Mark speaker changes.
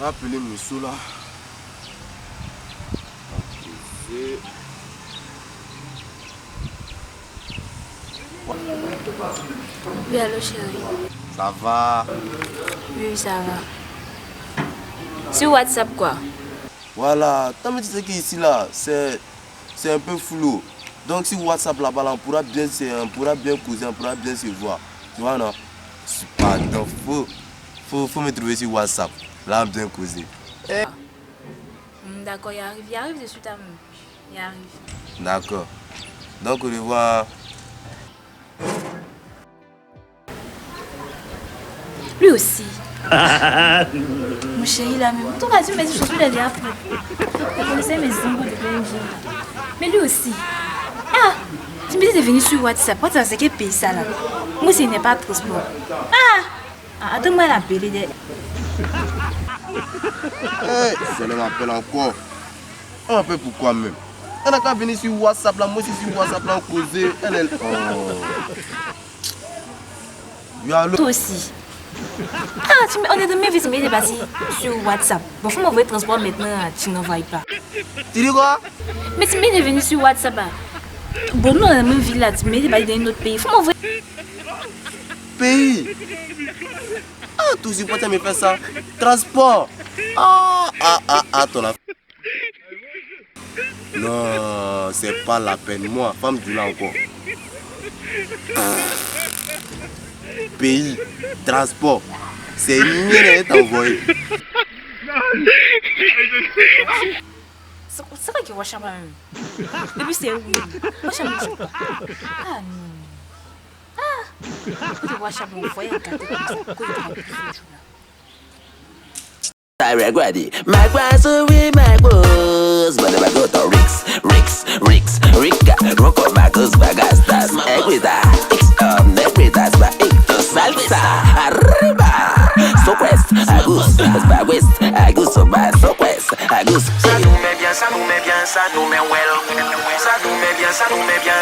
Speaker 1: Appelez Moussou là.
Speaker 2: Oui, allô chérie.
Speaker 1: Ça va?
Speaker 2: Oui, ça va. Sur WhatsApp quoi?
Speaker 1: Voilà, t'as me dit que ici là, c'est un peu flou. Donc si WhatsApp là-bas, on pourra bien causer, on pourra bien se voir. Tu vois non? Pardon, faut me trouver sur WhatsApp. Là, on bien causer.
Speaker 2: D'accord, il arrive de suite à moi. Il arrive.
Speaker 1: D'accord. Donc on le voit.
Speaker 2: Lui aussi. Mon chéri là même. Tout vas-y, mais je suis là déjà après. Je connaissais mes ongles de BNG. Mais lui aussi. Ah, tu me dis de venir sur WhatsApp. WhatsApp c'est quel pays ça là? Moi ce n'est pas transport. Ah, attends-moi l'appeler.
Speaker 1: Hey, je m'appelle encore. Un peu pourquoi même? Elle n'a qu'à venir sur WhatsApp là, moi aussi sur WhatsApp là, on causer. Elle. Oh.
Speaker 2: Toi aussi. Ah, on est de mes vis, mais il est passé sur WhatsApp. Bon, faut m'envoyer transport maintenant, tu n'envoies pas.
Speaker 1: Tu dis quoi?
Speaker 2: Mais tu m'es venu sur WhatsApp. Bon, nous, dans la même ville là, tu m'es dans un autre pays. Faut m'envoyer.
Speaker 1: Pays? Ah, tout ce que tu me fait ça. Transport. Ton affaire. Non, c'est pas la peine. Moi, femme du là encore. Pays, transport. C'est mieux d'être envoyé.
Speaker 2: C'est vrai que WhatsApp. Depuis c'est où? WhatsApp. Ah non. Ah. WhatsApp, on voit regarder comme ça.
Speaker 3: I regret it. My grass away my goes. But I go to Ricka, rock on my goes, my gas, that's my equita. Equitas, my to salsa. Arriba, so quest, I goose, by west, I goose, so bad, so quest, I goose. Ça nous met bien, ça nous met bien, ça nous met well. Ça nous met bien, ça nous met bien.